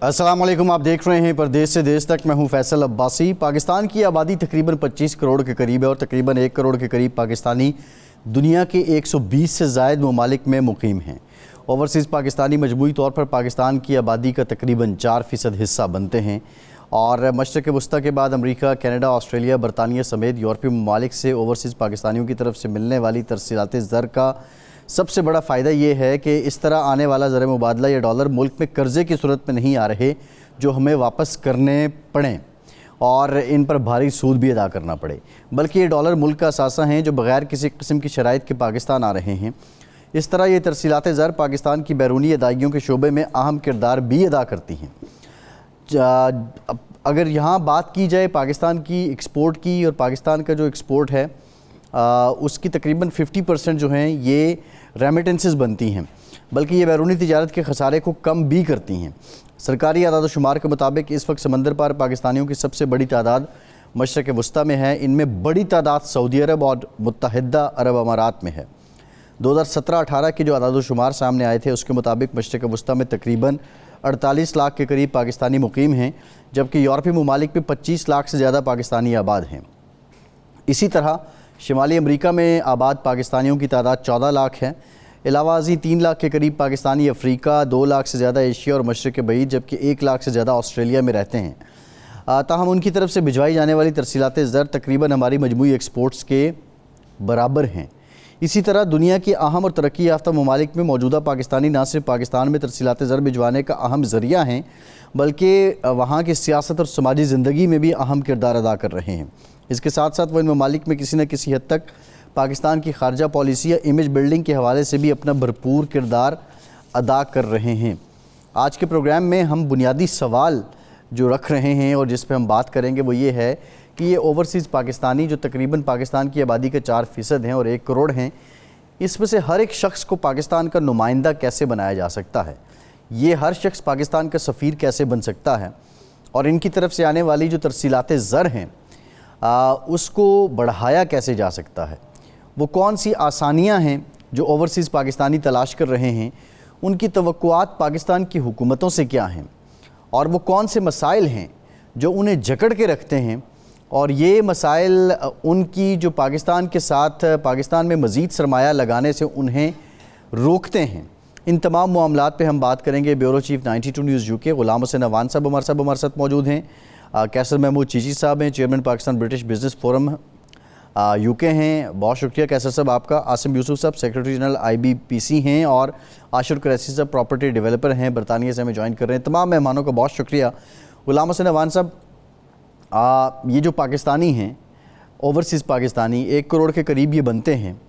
अस्सलाम वालेकुम, आप देख रहे हैं परदेश से देश तक। मैं हूं फैसल अब्बासी। पाकिस्तान की आबादी तकरीबन 25 करोड़ के करीब है और तकरीबन 1 करोड़ के करीब पाकिस्तानी दुनिया के 120 से ज़ायद ममालिक में मुकीम हैं। ओवरसीज़ पाकिस्तानी मजमूई तौर पर पाकिस्तान की आबादी का तकरीबन 4% हिस्सा बनते हैं और मशरक़ वस्ता के बाद अमरीका, कनाडा, ऑस्ट्रेलिया, बरतानिया समेत यूरोपीय ममालिक से ओवरसीज़ पाकिस्तानियों की तरफ से मिलने वाली तरसीलात ज़र का सबसे बड़ा फ़ायदा ये है कि इस तरह आने वाला ज़र मुबादला या डॉलर मुल्क में कर्ज़े की सूरत में नहीं आ रहे जो हमें वापस करने पड़ें और इन पर भारी सूद भी अदा करना पड़े, बल्कि ये डॉलर मुल्क का असासा हैं जो बग़ैर किसी किस्म की शराइत के पाकिस्तान आ रहे हैं। इस तरह ये तरसीलात ज़र पाकिस्तान की बैरूनी अदायगियों के शोबे में अहम किरदार भी अदा करती हैं। अगर यहाँ बात की जाए पाकिस्तान की एक्सपोर्ट की, और पाकिस्तान का जो एक्सपोर्ट है उसकी तकरीबन 50% जो हैं ये रेमिटेंसेस बनती हैं, बल्कि ये बैरूनी तिजारत के खसारे को कम भी करती हैं। सरकारी आदाद शुमार के मुताबिक इस वक्त समंदर पार पाकिस्तानियों की सबसे बड़ी तादाद मशरक़ वस्ता में है। इनमें बड़ी तादाद सऊदी अरब और मुत्तहिदा अरब अमारात में है। 2017-18 के जो आदाद शुमार सामने आए थे उसके मुताबिक मशरक़ वस्ता में तकरीबन 48 लाख के करीब पाकिस्तानी मुकीम हैं, जबकि यूरोपीय ममालिक में 25 लाख से ज़्यादा पाकिस्तानी आबाद हैं। इसी तरह शिमाली अमरीका में आबाद पाकिस्तानियों की तादाद 14 लाख है। अलावाज़ी 3 लाख के करीब पाकिस्तानी अफ्रीका, 2 लाख से ज़्यादा एशिया और मशरक़ बईद, जबकि 1 लाख से ज़्यादा ऑस्ट्रेलिया में रहते हैं। ताहम उनकी तरफ से भिजवाई जाने वाली तरसीलात ज़र तकरीबन हमारी मजमूई एक्सपोर्ट्स के बराबर हैं। इसी तरह दुनिया की अहम और तरक्की याफ्ता ममालिक में मौजूदा पाकिस्तानी न सिर्फ पाकिस्तान में तरसीलात ज़र भिजवाने का अहम ज़रिया हैं, बल्कि वहाँ की सियासत और समाजी ज़िंदगी में भी अहम किरदार अदा कर रहे हैं। इसके साथ साथ वह इन ममालिक में किसी न किसी हद तक पाकिस्तान की खारजा पॉलिसी या इमेज बिल्डिंग के हवाले से भी अपना भरपूर किरदार अदा कर रहे हैं। आज के प्रोग्राम में हम बुनियादी सवाल जो रख रहे हैं और जिस पे हम बात करेंगे वो ये है कि ये ओवरसीज़ पाकिस्तानी जो तकरीबन पाकिस्तान की आबादी के 4% हैं और 1 करोड़ हैं, इसमें से हर एक शख्स को पाकिस्तान का नुमाइंदा कैसे बनाया जा सकता है, ये हर शख्स पाकिस्तान का सफ़ीर कैसे बन सकता है, और इनकी तरफ से आने वाली जो तरसीलात ज़र हैं उसको बढ़ाया कैसे जा सकता है। वो कौन सी आसानियां हैं जो ओवरसीज़ पाकिस्तानी तलाश कर रहे हैं, उनकी तवक्कुआत पाकिस्तान की हुकूमतों से क्या हैं, और वो कौन से मसाइल हैं जो उन्हें जकड़ के रखते हैं और ये मसाइल उनकी जो पाकिस्तान के साथ पाकिस्तान में मज़ीद सरमाया लगाने से उन्हें रोकते हैं। इन तमाम मामलात पे हम बात करेंगे। ब्यूरो चीफ 92 न्यूज़ UK ग़ुलाम हुसैन अवान साहब हमारे साथ मौजूद हैं। कैसर महमूद चीची साहब हैं, chairman Pakistan British business forum UK हैं। बहुत शुक्रिया कैसर साहब आपका। आसिम यूसुफ साहब सेक्रेटरी जनरल IBPC हैं और आशुर कुरैशी साहब प्रॉपर्टी डेवलपर हैं, बरतानिया से हमें ज्वाइन कर रहे हैं। तमाम मेहमानों का बहुत शुक्रिया। ग़ुलाम हुसैन अवान साहब, ये जो पाकिस्तानी हैं, ओवरसीज़ पाकिस्तानी 1 करोड़ के करीब ये बनते हैं,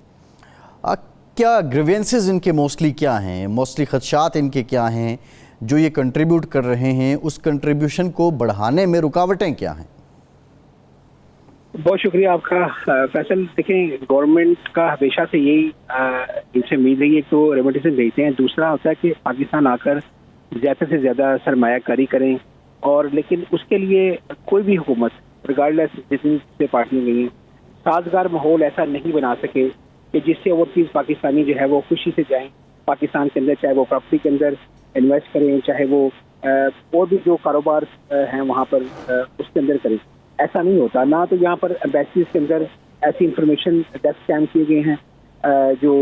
क्या ग्रीवेंसेस इनके मोस्टली क्या हैं, मोस्टली खदशात इनके क्या हैं जो ये कंट्रीब्यूट कर रहे हैं, उस कंट्रीब्यूशन को बढ़ाने में रुकावटें क्या हैं? बहुत शुक्रिया आपका फैसल। देखें, गवर्नमेंट का हमेशा से यही इनसे उम्मीद रही है, तो रेमिटेंस देते हैं, दूसरा होता है कि पाकिस्तान आकर ज़्यादा से ज़्यादा सरमायाकारी करें, और लेकिन उसके लिए कोई भी हुकूमत रिगार्डलेस जितनी से पार्टियाँ गई हैं साजगार माहौल ऐसा नहीं बना सके कि जिससे ओवरसीज़ पाकिस्तानी जो है वो खुशी से जाएँ पाकिस्तान के अंदर, चाहे वो प्रॉपर्टी के अंदर इन्वेस्ट करें, चाहे वो और भी जो कारोबार हैं वहाँ पर उसके अंदर करें। ऐसा नहीं होता ना। तो यहाँ पर एम्बेसीज के अंदर ऐसी इंफॉर्मेशन डेस्क कैम्प किए गए हैं जो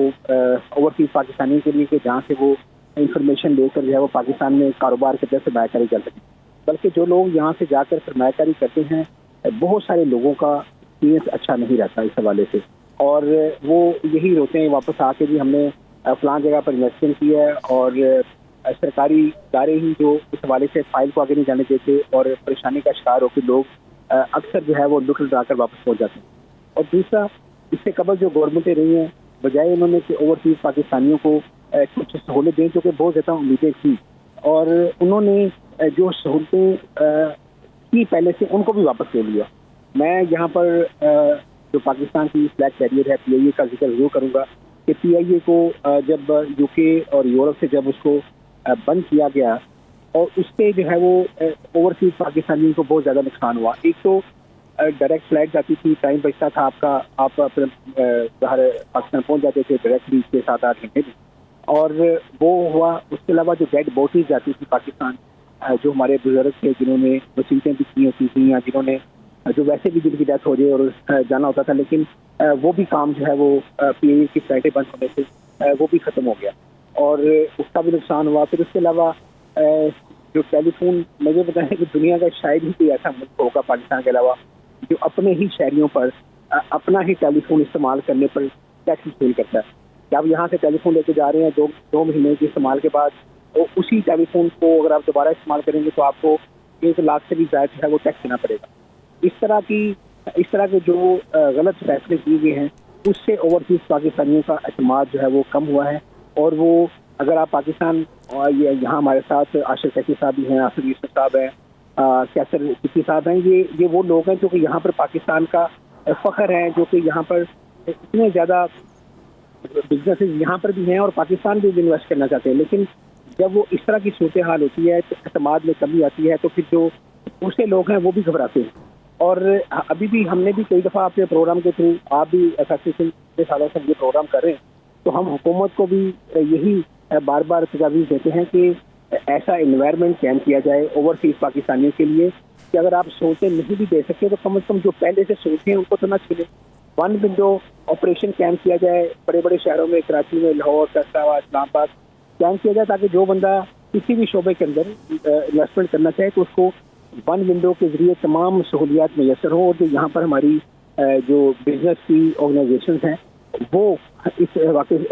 ओवरसीज़ पाकिस्तानी के लिए, कि जहाँ से वो इंफॉर्मेशन लेकर जो है वो पाकिस्तान में कारोबार के अंदर सरमायाकारी कर सकें। बल्कि जो लोग यहाँ से जाकर सरमायाकारी करते हैं, बहुत सारे लोगों का एक्सपीरियंस अच्छा नहीं रहता इस हवाले से, और वो यही रोते हैं वापस आके भी हमने फलां जगह पर इन्वेस्टमेंट किया है, और सरकारी इदारे ही जो इस हवाले से फाइल को आगे नहीं जाने देते और परेशानी का शिकार होकर लोग अक्सर जो है वो लुट लुटाकर वापस पहुंच जाते हैं। और दूसरा, इससे कबल जो गवर्नमेंटें रही हैं, बजाय उन्होंने कि ओवरसीज़ पाकिस्तानियों को कुछ सहूलत दें, जो कि बहुत ज़्यादा उम्मीदें थी, और उन्होंने जो सहूलतें की पहले से उनको भी वापस ले लिया। मैं यहाँ पर जो पाकिस्तान की फ्लैग कैरियर है PIA का जिक्र जरूर करूँगा कि PIA को जब UK और यूरोप से जब उसको बंद किया गया, और उससे जो है वो ओवरसीज़ पाकिस्तानियों को बहुत ज़्यादा नुकसान हुआ। एक तो डायरेक्ट फ्लाइट जाती थी, टाइम बचता था आपका, आप अपने बाहर पाकिस्तान पहुंच जाते थे डायरेक्टली 6-7-8 घंटे में, और वो हुआ। उसके अलावा जो डेड बॉडीज जाती थी पाकिस्तान, जो हमारे बुजुर्ग थे जिन्होंने वसीयतें भी की होती थी या जिन्होंने जो वैसे भी जिनकी डेथ हो जाए और जाना होता था, लेकिन वो भी काम जो है वो पीए की फ्लाइटें बंद होने से वो भी खत्म हो गया और उसका भी नुकसान हुआ। फिर उसके अलावा जो टेलीफोन, मुझे पता है कि दुनिया का शायद ही कोई ऐसा मुल्क होगा पाकिस्तान के अलावा जो अपने ही शहरियों पर अपना ही टेलीफोन इस्तेमाल करने पर टैक्स वसूल करता है। कि आप यहाँ से टेलीफोन लेके जा रहे हैं, दो महीने के इस्तेमाल के बाद तो उसी टेलीफोन को अगर आप दोबारा इस्तेमाल करेंगे तो आपको 1 लाख से भी ज़्यादा जो है वो टैक्स देना पड़ेगा। इस तरह के जो गलत फैसले किए गए हैं उससे ओवरसीज पाकिस्तानियों का एतमाद जो है वो कम हुआ है। और वो अगर आप पाकिस्तान यहाँ हमारे साथ आशिर कैसी साहब भी हैं, आसिफ यूसुफ साहब हैं, कैसर सिद्दीकी साहब हैं, ये वो लोग हैं जो कि यहाँ पर पाकिस्तान का फ़ख्र है, जो कि यहाँ पर इतने ज़्यादा बिजनेसेस यहाँ पर भी हैं और पाकिस्तान भी इन्वेस्ट करना चाहते हैं। लेकिन जब वो इस तरह की सूरत हाल होती है तो एतमाद में कमी आती है, तो फिर जो दूसरे लोग हैं वो भी घबराते हैं। और अभी भी हमने भी कई दफ़ा अपने प्रोग्राम के थ्रू, आप भी एसोसिएशन के सालों से ये प्रोग्राम कर रहे हैं, तो हम हुकूमत को भी यही बार बार तजावीज़ देते हैं कि ऐसा इन्वायरमेंट कायम किया जाए ओवरसीज पाकिस्तानियों के लिए कि अगर आप सोचें नहीं भी दे सकते तो कम से कम जो पहले से सोचते हैं उनको तो ना छीने। वन विंडो ऑपरेशन कायम किया जाए बड़े बड़े शहरों में, कराची में, लाहौर, फैसलाबाद, इस्लामाबाद कायम किया जाए, ताकि जो बंदा किसी भी शोबे के अंदर इन्वेस्टमेंट करना चाहे तो उसको वन विंडो के जरिए तमाम सहूलियात मैसर हो। और जो यहाँ पर हमारी जो बिजनेस की ऑर्गेनाइजेशन हैं वो इस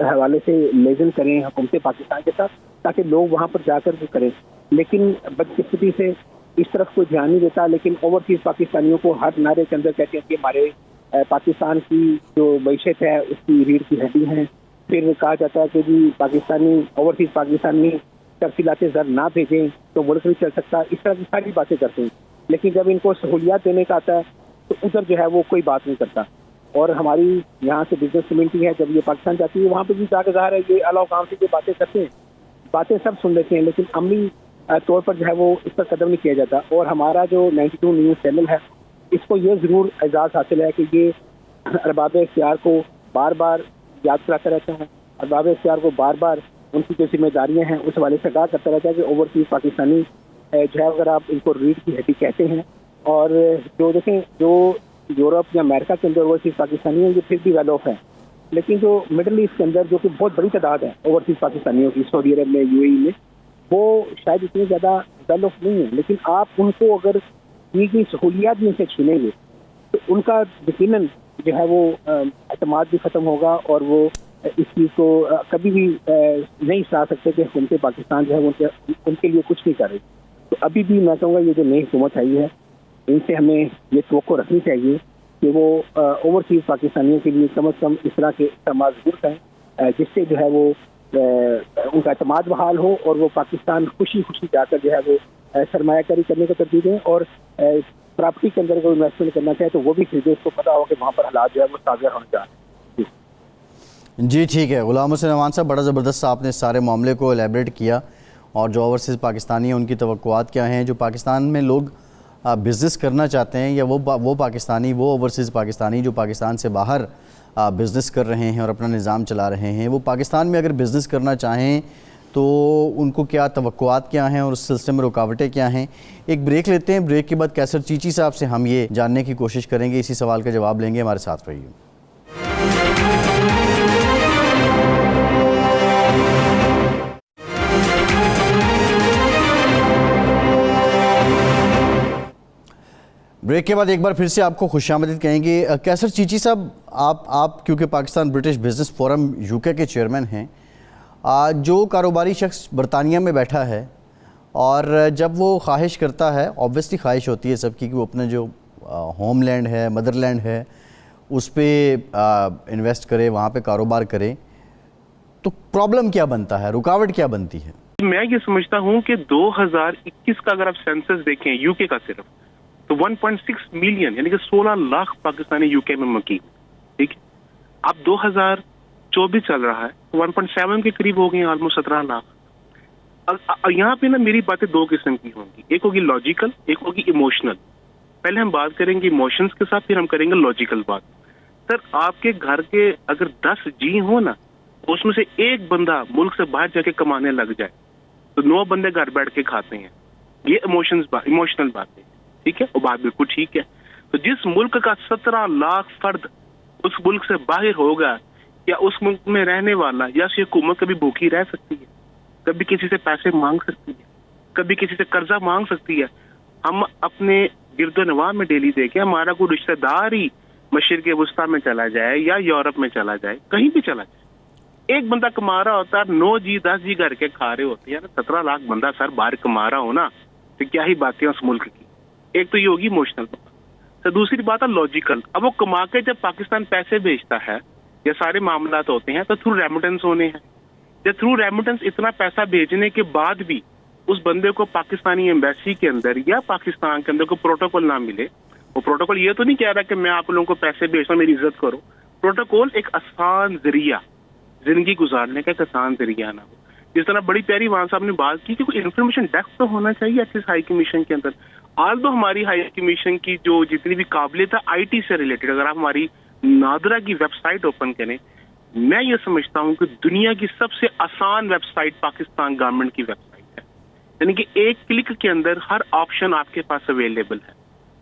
हवाले से लेजन करें हुकूमत पाकिस्तान के साथ, ताकि लोग वहाँ पर जाकर वो करें। लेकिन बदकिस्मती से इस तरफ कोई ध्यान नहीं देता। लेकिन ओवरसीज पाकिस्तानियों को हर नारे के अंदर कहते हैं कि हमारे पाकिस्तान की जो मैशत है उसकी रीढ़ की हड्डी है। फिर कहा जाता है कि जी ओवरसीज पाकिस्तानी तफसीलाते ज़र ना भेजें तो मुल्क नहीं चल सकता। इस तरह की सारी बातें करते हैं, लेकिन जब इनको सहूलियात देने का आता है तो उधर जो है वो कोई बात नहीं करता। और हमारी यहाँ से बिजनेस कम्युनिटी है, जब ये पाकिस्तान जाती है वहाँ पर भी जाकर ज़ाहिर है ये अलाव काम से ये बातें करते हैं, बातें सब सुन लेते हैं, लेकिन अमली तौर पर जो है वो इस पर कदम नहीं किया जाता। और हमारा जो 92 न्यूज़ चैनल है इसको ये ज़रूर एजाज़ हासिल है कि ये अरबाब इख्तियार को बार बार याद कराते रहते हैं, अरबाब इख्तियार को बार बार उनकी जो जिम्मेदारियाँ हैं उस हवाले से आगाह करता रहता है कि ओवरसीज पाकिस्तानी जो है अगर आप इनको रीढ़ की हड्डी कहते हैं। और जो देखें जो यूरोप या अमेरिका के अंदर ओवरसीज पाकिस्तानी हैं ये फिर भी वेल ऑफ है, लेकिन जो मिडल ईस्ट के अंदर जो कि बहुत बड़ी तादाद है ओवरसीज पाकिस्तानियों की, सऊदी अरब में, यूएई में, वो शायद इतनी ज़्यादा वेल ऑफ नहीं है। लेकिन आप उनको अगर दी गई सहूलियात में से छीनेंगे तो उनका यकीनन जो है वो एतमाद भी ख़त्म होगा और वो इस चीज़ को कभी भी नहीं सराह सकते कि हुकूमत पाकिस्तान जो है उनके लिए कुछ नहीं कर रही। तो अभी भी मैं कहूँगा ये जो नई हुकूमत आई है इनसे हमें ये तवक्को रखनी चाहिए कि वो ओवरसीज पाकिस्तानियों के लिए कम से कम इस तरह के इस्तेमाल जरूर करें जिससे जो है वो उनका एतमाद बहाल हो और वो पाकिस्तान खुशी खुशी जाकर जो है वो सरमायाकारी करने को तरजीह दें। और प्रॉपर्टी के अंदर अगर इन्वेस्टमेंट करना चाहे तो वो भी खरीदे, उसको पता हो कि वहाँ पर हालात जो है वो सागर होने जा रहे हैं। जी ठीक है, गुलाम हुसैन अमान साहब, बड़ा ज़बरदस्त आपने सारे मामले को एलेबरेट किया और जो ओवरसीज़ पाकिस्तानी हैं उनकी तवक्कुआत क्या हैं, जो पाकिस्तान में लोग बिज़नेस करना चाहते हैं या वो पाकिस्तानी, वो ओवरसीज़ पाकिस्तानी जो पाकिस्तान से बाहर बिज़नेस कर रहे हैं और अपना निज़ाम चला रहे हैं, वो पाकिस्तान में अगर बिज़नेस करना चाहें तो उनको क्या तवक्कुआत क्या हैं और उस सिलसिले में रुकावटें क्या हैं। एक ब्रेक लेते हैं, ब्रेक के बाद कैसर चीची साहब से हम ये जानने की कोशिश करेंगे, इसी सवाल का जवाब लेंगे। हमारे साथ रहिए। ब्रेक के बाद एक बार फिर से आपको खुशामदीद कहेंगे। कैसर चीची साहब, आप क्योंकि Pakistan British business forum UK के चेयरमैन हैं, जो कारोबारी शख्स बरतानिया में बैठा है और जब वो ख्वाहिश करता है, ऑब्वियसली ख्वाहिश होती है सबकी कि वो अपना जो होमलैंड है, मदरलैंड है, उस पर इन्वेस्ट करे, वहाँ पे कारोबार करे, तो प्रॉब्लम क्या बनता है, रुकावट क्या बनती है? मैं ये समझता हूँ कि 2021 का अगर आप सेंसस देखें यूके का सिर्फ, तो 1.6 मिलियन यानी कि 16 लाख पाकिस्तानी यूके में मुकीम, ठीक है। अब 2024 चल रहा है, 1.7 के करीब हो गए, ऑलमोस्ट 17 लाख। यहाँ पे ना मेरी बातें दो किस्म की होंगी, एक होगी लॉजिकल, एक होगी इमोशनल। पहले हम बात करेंगे इमोशंस के साथ, फिर हम करेंगे लॉजिकल बात। सर, आपके घर के अगर 10 जी हो ना, उसमें से एक बंदा मुल्क से बाहर जाके कमाने लग जाए तो 9 बंदे घर बैठ के खाते हैं। ये इमोशनल बातें, ठीक है, वो बात बिल्कुल ठीक है। तो जिस मुल्क का 17 लाख फर्द उस मुल्क से बाहर होगा, या उस मुल्क में रहने वाला या उसकी हुकूमत कभी भूखी रह सकती है, कभी किसी से पैसे मांग सकती है, कभी किसी से कर्जा मांग सकती है। हम अपने गिरदोनवाह में डेली देखें, हमारा कोई रिश्तेदार ही मशरिक़ वस्ता में चला जाए या यूरोप में चला जाए, कहीं भी चला जाए, एक बंदा कमा रहा होता है, 9 जी 10 जी घर के खा रहे होते हैं ना। 17 लाख बंदा सर बाहर कमा रहा हो ना, तो क्या ही बातें उस मुल्क की। एक तो ये होगी इमोशनल बात। तो दूसरी बात है लॉजिकल। अब वो कमा के जब पाकिस्तान पैसे भेजता है, ये सारे मामला होते हैं तो थ्रू रेमिटेंस होने हैं। जब थ्रू रेमिटेंस इतना पैसा भेजने के बाद भी उस बंदे को पाकिस्तानी एम्बेसी के अंदर या पाकिस्तान के अंदर कोई प्रोटोकॉल ना मिले, वो प्रोटोकॉल ये तो नहीं कह रहा कि मैं आप लोगों को पैसे भेजता हूं, मेरी इज्जत करो। प्रोटोकॉल एक आसान जरिया, जिंदगी गुजारने का एक आसान जरिया ना हो। जिस तरह बड़ी प्यारी वहां साहब ने बात की कि कोई इन्फॉर्मेशन डेस्क तो होना चाहिए एटलीस्ट हाई कमीशन के अंदर। आज तो हमारी हाई कमीशन की जो जितनी भी काबिलियत है आईटी से रिलेटेड, अगर आप हमारी नादरा की वेबसाइट ओपन करें, मैं ये समझता हूं कि दुनिया की सबसे आसान वेबसाइट पाकिस्तान गवर्नमेंट की वेबसाइट है। यानी कि एक क्लिक के अंदर हर ऑप्शन आपके पास अवेलेबल है।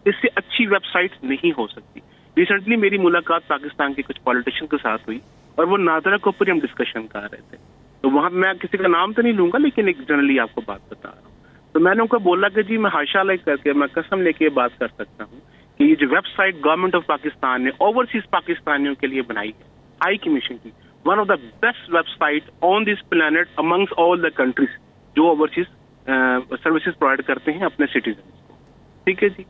इससे अच्छी वेबसाइट नहीं हो सकती। रिसेंटली मेरी मुलाकात पाकिस्तान के कुछ पॉलिटिशियन के साथ हुई और वो नादरा के ऊपर हम डिस्कशन कर रहे थे। तो वहां मैं किसी का नाम तो नहीं लूंगा, लेकिन एक जनरली आपको बात बता रहा हूँ। तो मैंने उनको बोला कि जी मैं हाशा करके मैं कसम लेके बात कर सकता हूँ कि ये जो वेबसाइट गवर्नमेंट ऑफ पाकिस्तान ने ओवरसीज पाकिस्तानियों के लिए बनाई है, हाई कमीशन की, one of the best website on this planet amongst all the countries जो ओवरसीज सर्विसेज प्रोवाइड करते हैं अपने सिटीजन को। ठीक है जी।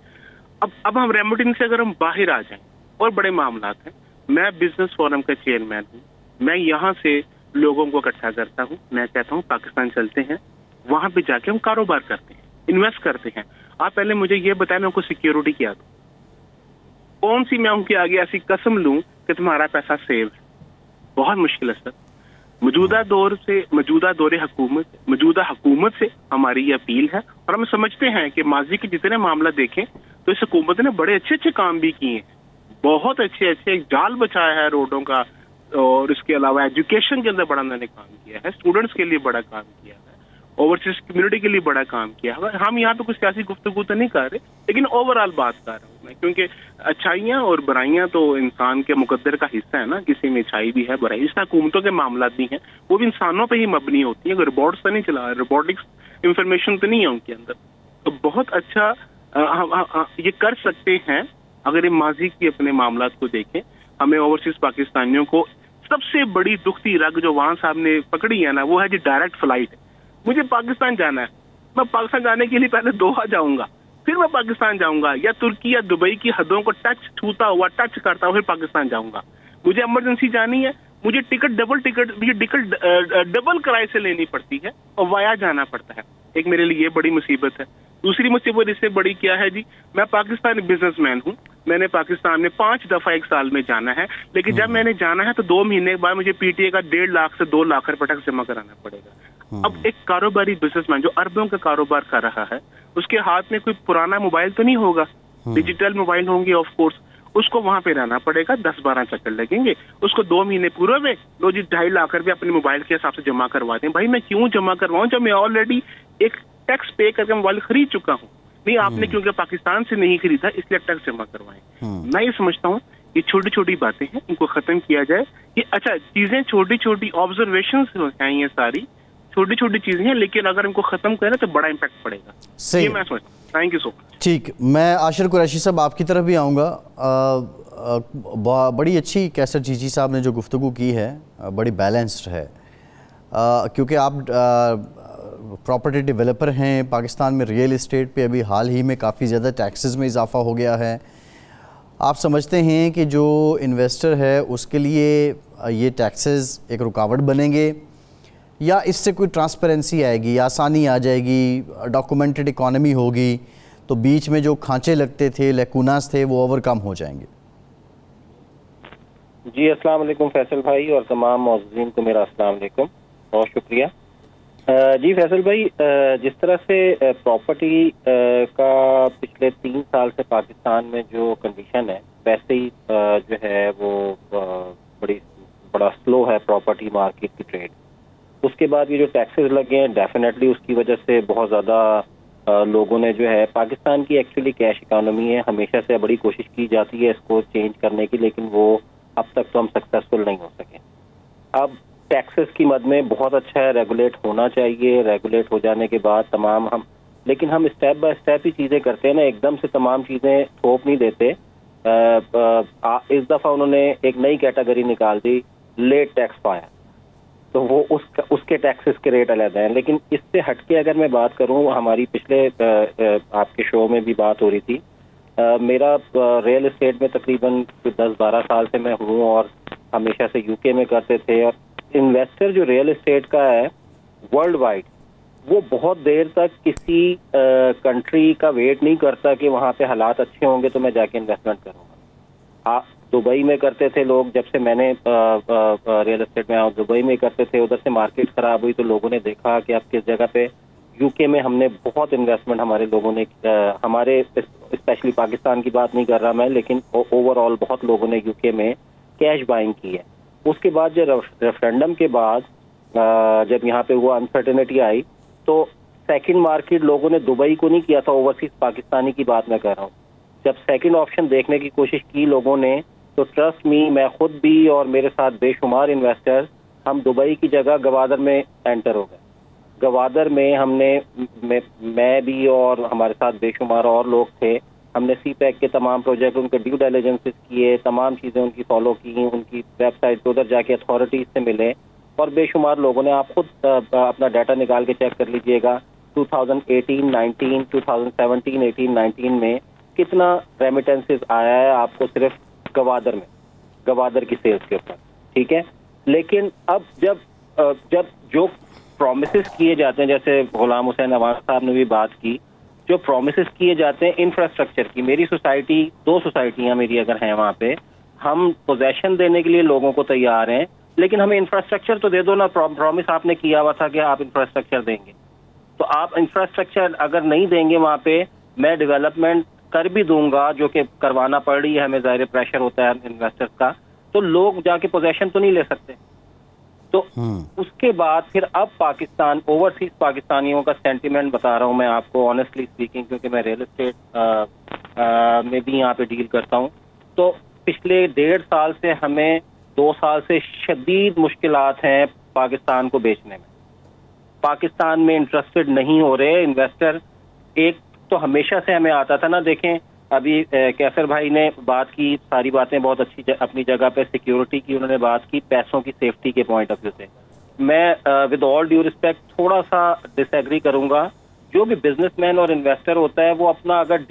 अब हम रेमिटेंस से अगर हम बाहर आ जाएं, और बड़े मामला हैं। मैं बिजनेस फोरम का चेयरमैन हूँ, मैं यहाँ से लोगों को इकट्ठा करता हूँ, मैं कहता हूँ पाकिस्तान चलते हैं, वहां पे जाके हम कारोबार करते हैं, इन्वेस्ट करते हैं। आप पहले मुझे ये बताएं मैं उनको सिक्योरिटी क्या दूं, कौन सी मैं उनके आगे ऐसी कसम लूं कि तुम्हारा पैसा सेव है। बहुत मुश्किल है सर। मौजूदा हुकूमत से हमारी ये अपील है, और हम समझते हैं कि माजी के जितने मामला देखें तो इस हुकूमत ने बड़े अच्छे अच्छे काम भी किए हैं, बहुत अच्छे अच्छे जाल बचाया है रोडों का, और इसके अलावा एजुकेशन के अंदर बड़ा मैंने काम किया है, स्टूडेंट्स के लिए बड़ा काम किया है, ओवरसीज कम्युनिटी के लिए बड़ा काम किया है। हम यहाँ पे कुछ सियासी गुफ्तगू तो नहीं कर रहे, लेकिन ओवरऑल बात कर रहा हूँ मैं, क्योंकि अच्छाइयाँ और बुराइयाँ तो इंसान के मुकद्दर का हिस्सा है ना, किसी में अच्छाई भी है बुराई। इस हुकूमतों के मामला भी हैं, वो भी इंसानों पे ही मबनी होती है, रोबोट्स तो नहीं चला, रोबोटिक्स इंफॉर्मेशन तो नहीं है उनके अंदर। तो बहुत अच्छा ये कर सकते हैं अगर ये माजी की अपने मामला को देखें। हमें ओवरसीज पाकिस्तानियों को सबसे बड़ी दुखती रग जो वहां साहब ने पकड़ी है ना, वो है जी डायरेक्ट फ्लाइट। मुझे पाकिस्तान जाना है, मैं पाकिस्तान जाने के लिए पहले दोहा जाऊंगा, फिर मैं पाकिस्तान जाऊंगा, या तुर्की या दुबई की हदों को छूता हुआ टच करता हुआ फिर पाकिस्तान जाऊंगा। मुझे इमरजेंसी जानी है, मुझे टिकट डबल किराए से लेनी पड़ती है और वाया जाना पड़ता है। एक मेरे लिए ये बड़ी मुसीबत है। दूसरी मुसीबत इससे बड़ी क्या है जी, मैं पाकिस्तानी बिजनेसमैन हूँ, मैंने पाकिस्तान में 5 दफा एक साल में जाना है, लेकिन जब मैंने जाना है तो 2 महीने के बाद मुझे पीटीए का 1.5 लाख से 2 लाख रुपए टैक्स जमा कराना पड़ेगा। अब एक कारोबारी बिजनेसमैन जो अरबों का कारोबार कर रहा है, उसके हाथ में कोई पुराना मोबाइल तो नहीं होगा, डिजिटल मोबाइल होंगे ऑफ कोर्स, उसको वहां पे रहना पड़ेगा, 10-12 चक्कर लगेंगे, उसको 2 महीने पूरे हुए, लो जी 2.5 लाख रुपए अपने मोबाइल के हिसाब से जमा करवा दें। भाई मैं क्यों जमा करवाऊं जब मैं ऑलरेडी एक टैक्स पे करके मोबाइल खरीद चुका हूँ। नहीं, आपने क्योंकि पाकिस्तान से नहीं खरीदा इसलिए टैक्स जमा करवाएं। मैं ये समझता हूँ ये छोटी छोटी बातें हैं, इनको खत्म किया जाए। ये अच्छा चीजें छोटी छोटी ऑब्जर्वेशन हैं, ये सारी छोटी छोटी चीजें हैं, लेकिन अगर इनको खत्म करें तो बड़ा इम्पैक्ट पड़ेगा। ये मैं समझता हूँ। Thank you so much. ठीक, मैं आशिर कुरैशी साहब आपकी तरफ भी आऊँगा। बड़ी अच्छी कैसर जीजी साहब ने जो गुफ्तगू की है बड़ी बैलेंस्ड है, क्योंकि आप प्रॉपर्टी डेवलपर हैं। पाकिस्तान में रियल इस्टेट पे अभी हाल ही में काफ़ी ज़्यादा टैक्सेस में इजाफा हो गया है। आप समझते हैं कि जो इन्वेस्टर है उसके लिए ये टैक्सेस एक रुकावट बनेंगे, या इससे कोई ट्रांसपेरेंसी आएगी, आसानी आ जाएगी, डॉक्यूमेंटेड इकॉनमी होगी, तो बीच में जो खांचे लगते थे, लेकुनास थे, वो ओवरकम हो जाएंगे? जी अस्सलाम वालेकुम फैसल भाई, और तमाम मौजूदीन को मेरा अस्सलाम वालेकुम, बहुत शुक्रिया। जी फैसल भाई, जिस तरह से प्रॉपर्टी का पिछले 3 साल से पाकिस्तान में जो कंडीशन है, वैसे ही जो है वो बड़ा स्लो है प्रॉपर्टी मार्केट की ट्रेड। उसके बाद ये जो टैक्सेस लगे हैं, डेफिनेटली उसकी वजह से बहुत ज़्यादा लोगों ने जो है, पाकिस्तान की एक्चुअली कैश इकोनॉमी है, हमेशा से बड़ी कोशिश की जाती है इसको चेंज करने की, लेकिन वो अब तक तो हम सक्सेसफुल नहीं हो सके। अब टैक्सेस की मद में बहुत अच्छा है, रेगुलेट होना चाहिए, रेगुलेट हो जाने के बाद तमाम लेकिन हम स्टेप बाय स्टेप ही चीज़ें करते हैं ना, एकदम से तमाम चीज़ें थोप नहीं देते। इस दफ़ा उन्होंने एक नई कैटेगरी निकाल दी, लेट टैक्स पाया, तो वो उसके टैक्सेस के रेट अलग हैं। लेकिन इससे हटके अगर मैं बात करूं, हमारी पिछले आपके शो में भी बात हो रही थी, मेरा रियल एस्टेट में तकरीबन 10-12 साल से मैं हूं और हमेशा से यूके में करते थे। और इन्वेस्टर जो रियल एस्टेट का है वर्ल्ड वाइड, वो बहुत देर तक किसी कंट्री का वेट नहीं करता कि वहाँ पे हालात अच्छे होंगे तो मैं जाके इन्वेस्टमेंट करूँगा। दुबई में करते थे लोग, जब से मैंने रियल एस्टेट में आया दुबई में करते थे, उधर से मार्केट खराब हुई तो लोगों ने देखा कि अब किस जगह पे, यूके में हमने बहुत इन्वेस्टमेंट हमारे लोगों ने, हमारे स्पेशली पाकिस्तान की बात नहीं कर रहा मैं, लेकिन ओवरऑल बहुत लोगों ने यूके में कैश बाइंग की है। उसके बाद जो रेफरेंडम के बाद जब यहाँ पे वो अनसर्टेनिटी आई तो सेकंड मार्केट लोगों ने दुबई को नहीं किया था, ओवरसीज पाकिस्तानी की बात मैं कर रहा हूँ। जब सेकंड ऑप्शन देखने की कोशिश की लोगों ने, तो ट्रस्ट मी, मैं खुद भी और मेरे साथ बेशुमार इन्वेस्टर्स, हम दुबई की जगह गवादर में एंटर हो गए। गवादर में हमने, मैं भी और हमारे साथ बेशुमार और लोग थे, हमने सीपैक के तमाम प्रोजेक्ट, उनके ड्यू डिलिजेंसेस किए, तमाम चीज़ें उनकी फॉलो की, उनकी वेबसाइट पर उधर जाके अथॉरिटीज से मिले और बेशुमार लोगों ने, आप खुद अपना डाटा निकाल के चेक कर लीजिएगा, 2018-19, 2017-18-19 में कितना रेमिटेंसेस आया है आपको सिर्फ गवादर में, गवादर की सेल्स के ऊपर, ठीक है। लेकिन अब जब जो प्रोमिसेस किए जाते हैं, जैसे गुलाम हुसैन नवाज साहब ने भी बात की, जो प्रोमिसेस किए जाते हैं इंफ्रास्ट्रक्चर की, मेरी सोसाइटी, 2 सोसाइटियां मेरी अगर हैं वहाँ पे, हम पोजेशन देने के लिए लोगों को तैयार हैं, लेकिन हमें इंफ्रास्ट्रक्चर तो दे दो ना। प्रॉमिस आपने किया हुआ था कि आप इंफ्रास्ट्रक्चर देंगे, तो आप इंफ्रास्ट्रक्चर अगर नहीं देंगे वहाँ पे, मैं डेवलपमेंट कर भी दूंगा, जो कि करवाना पड़ रही है हमें, ज़ाहिर प्रेशर होता है इन्वेस्टर्स का, तो लोग जाके पोजेशन तो नहीं ले सकते। तो उसके बाद फिर अब पाकिस्तान, ओवरसीज पाकिस्तानियों का सेंटिमेंट बता रहा हूँ मैं आपको, ऑनेस्टली स्पीकिंग, क्योंकि मैं रियल एस्टेट में भी यहाँ पे डील करता हूँ। तो पिछले 1.5 साल से हमें, 2 साल से शदीद मुश्किलात हैं पाकिस्तान को बेचने में। पाकिस्तान में इंटरेस्टेड नहीं हो रहे इन्वेस्टर। एक तो हमेशा से हमें आता था ना, देखें अभी कैसर भाई ने बात की, सारी बातें बहुत अच्छी अपनी जगह पे, सिक्योरिटी की उन्होंने बात की, पैसों की सेफ्टी के पॉइंट ऑफ व्यू से मैं विद ऑल ड्यू रिस्पेक्ट थोड़ा सा डिसएग्री करूंगा। जो भी बिजनेसमैन और इन्वेस्टर होता है वो अपना, अगर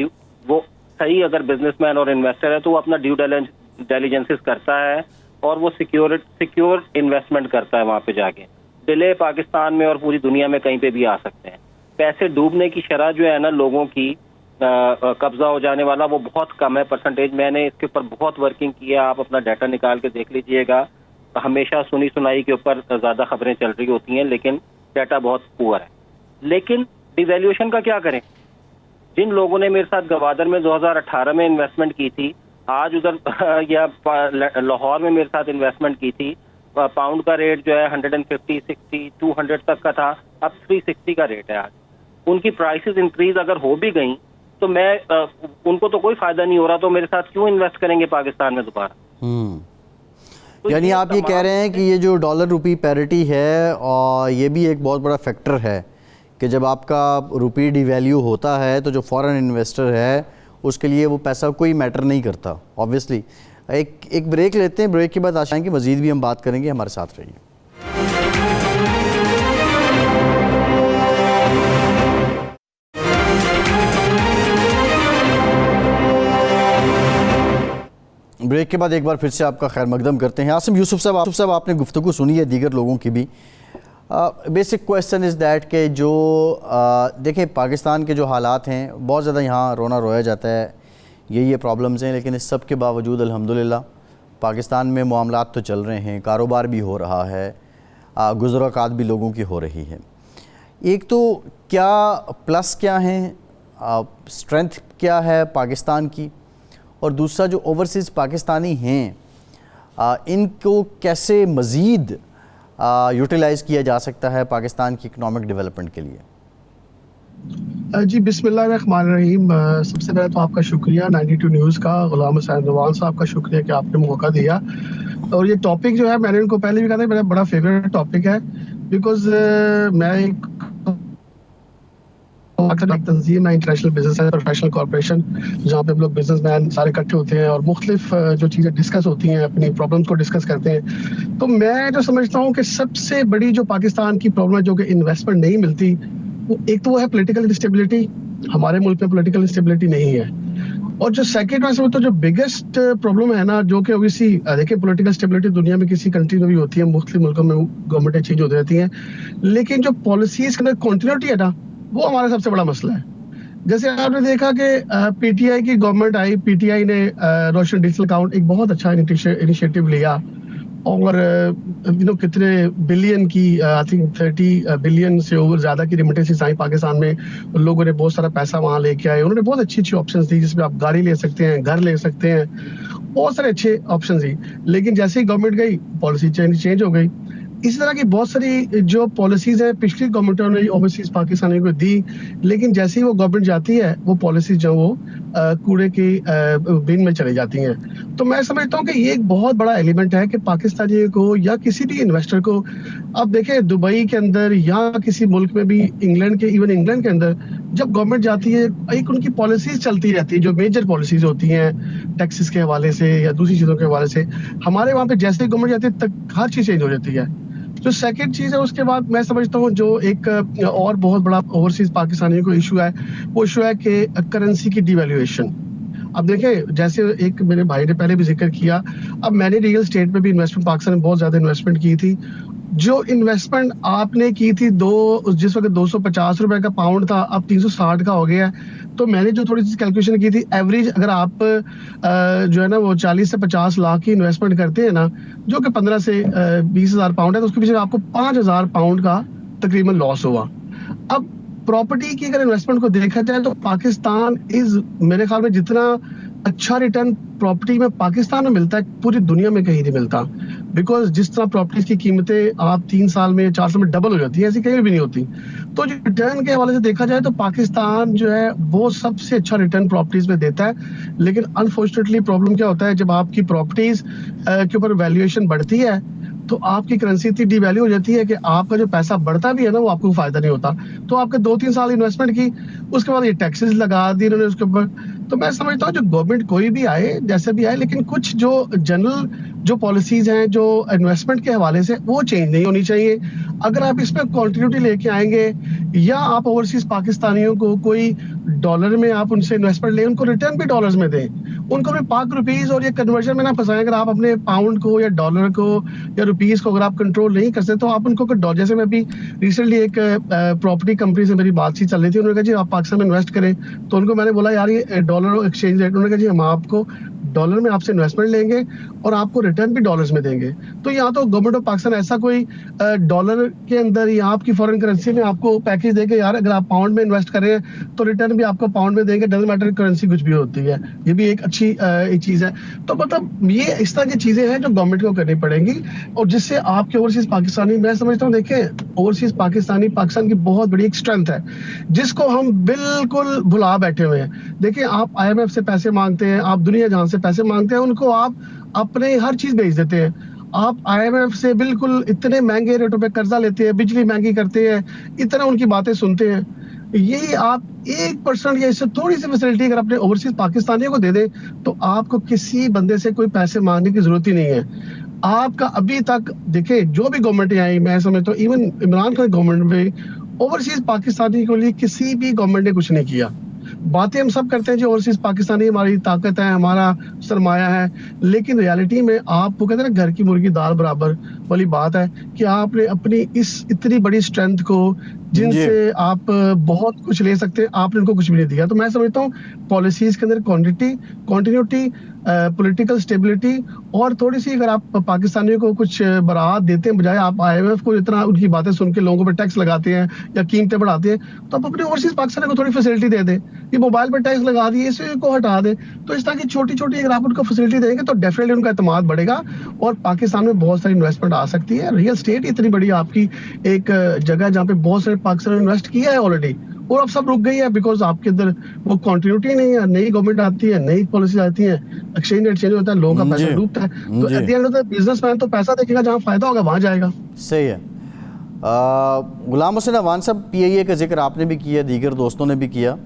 वो सही अगर बिजनेसमैन और इन्वेस्टर है तो वो अपना ड्यू डिलिजेंसेस करता है और वो सिक्योर इन्वेस्टमेंट करता है वहाँ पे जाके। डिले पाकिस्तान में और पूरी दुनिया में कहीं पे भी आ सकते हैं। पैसे डूबने की शरह जो है ना लोगों की, कब्जा हो जाने वाला, वो बहुत कम है परसेंटेज। मैंने इसके ऊपर बहुत वर्किंग की है, आप अपना डाटा निकाल के देख लीजिएगा। हमेशा सुनी सुनाई के ऊपर ज़्यादा खबरें चल रही होती हैं, लेकिन डाटा बहुत पुअर है। लेकिन डिवैल्यूएशन का क्या करें? जिन लोगों ने मेरे साथ गवादर में 2018 में इन्वेस्टमेंट की थी, आज उधर या लाहौर में मेरे साथ इन्वेस्टमेंट की थी, पाउंड का रेट जो है 150, 60, 200 तक का था, अब 360 का रेट है आज। उनकी प्राइसेस इंक्रीज अगर हो भी गई तो मैं उनको तो कोई फायदा नहीं हो रहा, तो मेरे साथ क्यों इन्वेस्ट करेंगे पाकिस्तान में दोबारा? तो यानी आप ये कह रहे हैं कि ये जो डॉलर रुपी पैरिटी है, और ये भी एक बहुत बड़ा फैक्टर है कि जब आपका रुपी डिवैल्यू होता है तो जो फॉरेन इन्वेस्टर है उसके लिए वो पैसा कोई मैटर नहीं करता ऑब्वियसली। एक ब्रेक लेते हैं, ब्रेक के बाद आशा है कि मज़ीद भी हम बात करेंगे, हमारे साथ रहिए। ब्रेक के बाद एक बार फिर से आपका खैर मकदम करते हैं। आसिम यूसुफ साहब, आपने गुफ्तगू सुनी है दीगर लोगों की भी। बेसिक क्वेश्चन इज़ दैट कि जो देखें पाकिस्तान के जो हालात हैं, बहुत ज़्यादा यहाँ रोना रोया जाता है, ये प्रॉब्लम्स हैं, लेकिन इस सब के बावजूद अल्हम्दुलिल्लाह पाकिस्तान में मामलात तो चल रहे हैं, कारोबार भी हो रहा है, गुज़रात भी लोगों की हो रही है। एक तो क्या प्लस क्या हैं, स्ट्रेंथ क्या है पाकिस्तान की, और दूसरा जो ओवरसीज़ पाकिस्तानी हैं इनको कैसे मज़ीद यूटिलाइज़ किया जा सकता है पाकिस्तान की इकनॉमिक डेवलपमेंट के लिए? जी बिस्मिल्लाहिर्रहमानिर्रहीम। सबसे पहले तो आपका शुक्रिया 92 न्यूज़ का, गुलाम हुसैन रवान साहब का शुक्रिया कि आपने मौका दिया। और ये टॉपिक जो है मैंने इनको पहले भी कहा था, मेरा बड़ा फेवरेट टॉपिक है, बिकॉज मैं एक तंजीम है, international business and professional corporation, जहाँ पे हम लोग बिजनेसमैन सारे इकट्ठे होते हैं और मुख्तलिफ जो चीज़ें डिस्कस होती हैं, अपनी प्रॉब्लम्स को डिस्कस करते हैं। तो मैं जो समझता हूँ कि सबसे बड़ी जो पाकिस्तान की प्रॉब्लम है, जो कि इन्वेस्टमेंट नहीं मिलती, वो एक तो वो है पॉलिटिकल इंस्टेबिलिटी। हमारे मुल्क में पॉलिटिकल इंस्टेबिलिटी नहीं है। और जो सेकंड वैसे तो जो बिगेस्ट प्रॉब्लम है ना, जो कि ओबियसली देखिए पॉलिटिकल स्टेबिलिटी दुनिया में किसी कंट्री में भी होती है, मुख्तलिफ मुल्कों में गवर्नमेंटें चेंज होती रहती हैं, लेकिन जो पॉलिसीज के अंदर कॉन्टिन्यूटी है ना, वो हमारा सबसे बड़ा मसला है। जैसे आपने देखा कि पीटीआई की गवर्नमेंट आई, पीटीआई ने रोशन डिजिटल अकाउंट एक बहुत अच्छा इनिशिएटिव लिया, और कितने बिलियन की, आई थिंक 30 बिलियन से ओवर ज़्यादा की रिमिटेंसेस आई पाकिस्तान में। लोगों ने बहुत सारा पैसा वहाँ लेके आए, उन्होंने बहुत अच्छी अच्छी ऑप्शंस दी, जिसमें आप गाड़ी ले सकते हैं, घर ले सकते हैं, बहुत सारे अच्छे ऑप्शंस दी। लेकिन जैसे ही गवर्नमेंट गई, पॉलिसी चेंज हो गई। इस तरह की बहुत सारी जो पॉलिसीज है पिछली गवर्नमेंटों ने ओवरसीज पाकिस्तानियों को दी, लेकिन जैसे ही वो गवर्नमेंट जाती है, वो पॉलिसीज जो वो कूड़े की बिन में चली जाती हैं। तो मैं समझता हूँ कि ये एक बहुत बड़ा एलिमेंट है कि पाकिस्तानियों को या किसी भी इन्वेस्टर को, अब देखें दुबई के अंदर या किसी मुल्क में भी, इंग्लैंड के अंदर जब गवर्नमेंट जाती है, एक उनकी पॉलिसीज चलती रहती है, जो मेजर पॉलिसीज होती हैं टैक्सेस के हवाले से या दूसरी चीज़ों के हवाले से। हमारे वहाँ पे जैसे गवर्नमेंट जाती है तक हर चीज़ चेंज हो जाती है। जो सेकंड चीज़ है, उसके बाद मैं समझता हूँ जो एक और बहुत बड़ा ओवरसीज पाकिस्तानियों को इशू है, वो इशू है कि करेंसी की डिवैल्यूएशन। अब देखें, जैसे एक मेरे भाई ने पहले भी जिक्र किया, अब मैंने रियल स्टेट में भी इन्वेस्टमेंट, पाकिस्तान में बहुत ज़्यादा इन्वेस्टमेंट की थी। जो इन्वेस्टमेंट आपने की थी जिस वक्त 250 रुपए का पाउंड था, अब 360 का हो गया है। तो मैंने जो थोड़ी सी कैलकुलेशन की थी, एवरेज अगर आप जो है ना वो 40 से 50 लाख की इन्वेस्टमेंट करते हैं ना, जो कि 15 से 20,000 पाउंड है, तो उसके पीछे आपको 5,000 पाउंड का तकरीबन लॉस हुआ। अब प्रॉपर्टी की अगर इन्वेस्टमेंट को देखा जाए तो पाकिस्तान मेरे ख्याल में जितना अच्छा रिटर्न प्रॉपर्टी में पाकिस्तान में मिलता है, पूरी दुनिया में कहीं नहीं मिलता। बिकॉज जिस तरह प्रॉपर्टीज की कीमतें आप 3 साल में 4 साल में डबल हो जाती है, ऐसी कहीं भी नहीं होती। तो जो रिटर्न के हवाले से देखा जाए तो पाकिस्तान जो है वो सबसे अच्छा रिटर्न प्रॉपर्टीज में देता है। लेकिन अनफॉर्चुनेटली प्रॉब्लम क्या होता है, जब आपकी प्रॉपर्टीज के ऊपर वैल्यूएशन बढ़ती है तो आपकी करेंसी इतनी डिवैल्यू हो जाती है कि आपका जो पैसा बढ़ता भी है ना, वो आपको फायदा नहीं होता। तो आपके 2-3 साल इन्वेस्टमेंट की, उसके बाद ये टैक्सेस लगा दी इन्होंने उसके ऊपर। तो मैं समझता हूँ जो गवर्नमेंट कोई भी आए, जैसे भी आए, लेकिन कुछ जो जनरल जो पॉलिसीज हैं जो इन्वेस्टमेंट के हवाले से, वो चेंज नहीं होनी चाहिए। अगर आप इसमें कॉन्टिन्यूटी लेके आएंगे, या आप ओवरसीज पाकिस्तानियों को कोई डॉलर में आप उनसे इन्वेस्टमेंट लें, उनको रिटर्न भी डॉलर्स में दें, उनको भी पाक रुपीज और ये कन्वर्जन में ना फंसाएं। अगर आप अपने पाउंड को या डॉलर को या रुपीज को अगर आप कंट्रोल नहीं कर सकते, तो आप उनको डॉलर, जैसे मैं अभी रिसेंटली एक प्रॉपर्टी कंपनी से मेरी बातचीत चल रही थी, उन्होंने कहा जी आप पाकिस्तान में इन्वेस्ट करें। तो उनको मैंने बोला यार ये डॉलर एक्सचेंज रेट, उन्होंने कहा जी हम आपको डॉलर में आपसे इन्वेस्टमेंट लेंगे और आपको रिटर्न भी डॉलर्स में देंगे। तो यहाँ तो गवर्नमेंट ऑफ पाकिस्तान ऐसा कोई डॉलर के अंदर या आपकी फॉरेन करेंसी में आपको पैकेज देके, यार अगर आप पाउंड में इन्वेस्ट कर रहे हैं तो रिटर्न भी आपको पाउंड में देंगे, डजंट मैटर करेंसी कुछ भी होती है। ये भी एक अच्छी एक चीज़ है। तो मतलब ये इस तरह की चीज़ें हैं जो गवर्नमेंट को करनी पड़ेंगी, और जिससे आपके ओवरसीज पाकिस्तानी, मैं समझता हूँ देखें ओवरसीज पाकिस्तानी पाकिस्तान की बहुत बड़ी एक स्ट्रेंथ है, जिसको हम बिल्कुल भुला बैठे हुए हैं। देखिए आप IMF से पैसे मांगते हैं, आप दुनिया जहां से पैसे मांगते हैं, उनको आप अपने हर चीज बेच देते हैं। आप IMF से बिल्कुल इतने महंगे रेटों पे कर्जा लेते हैं, बिजली महंगी करते हैं, इतना उनकी बातें सुनते हैं। यही आप 1% या इससे थोड़ी सी फैसिलिटी अगर अपने ओवरसीज पाकिस्तानियों को दे दें, तो आपको किसी बंदे से कोई पैसे मांगने की जरूरत ही नहीं है। आपका अभी तक देखे जो भी गवर्नमेंट आई, मैं समझता हूँ इवन इमरान खान गवर्नमेंट में ओवरसीज पाकिस्तानी के लिए किसी भी गवर्नमेंट ने कुछ नहीं किया। बातें हम सब करते हैं जो ओवरसीज पाकिस्तानी हमारी ताकत है, हमारा सरमाया है, लेकिन रियलिटी में आप वो कहते हैं ना घर की मुर्गी दाल बराबर वाली बात है कि आपने अपनी इस इतनी बड़ी स्ट्रेंथ को, जिनसे आप बहुत कुछ ले सकते हैं, आपने उनको कुछ भी नहीं दिया। तो मैं समझता हूँ पॉलिसीज के अंदर कॉन्टिन्यूटी, पॉलिटिकल स्टेबिलिटी, और थोड़ी सी अगर आप पाकिस्तानियों को कुछ बरात देते हैं, बजाय आप IMF को इतना उनकी बातें सुन के लोगों पर टैक्स लगाते हैं या कीमतें बढ़ाते हैं, तो आप अपने ओवरसीज पाकिस्तान को थोड़ी फैसिलिटी दे दें। ये मोबाइल पर टैक्स लगा दिए, इसको हटा दें। तो इस तरह की छोटी छोटी अगर आप उनको फैसिलिटी देंगे तो डेफिनेटली उनका एतमाद बढ़ेगा और पाकिस्तान में बहुत सारी इन्वेस्टमेंट आ सकती है। रियल स्टेट इतनी बड़ी आपकी एक जगह जहाँ पे बहुत सारे पाकिस्तान ने इन्वेस्ट किया है ऑलरेडी, और अब सब रुक गई है बिकॉज आपके अंदर वो कंटिन्यूटी नहीं है। नई गवर्नमेंट आती है, नई पॉलिसी आती है, एक्सचेंज रेट चेंज होता है, लोगों का पैसा जी, डूबता है। तो जी। At the end of the businessman तो पैसा देखेगा, जहाँ फायदा होगा वहां जाएगा। सही है। गुलाम हुसैन अवान साहब, PIA का जिक्र आपने भी किया, दीगर दोस्तों ने भी किया,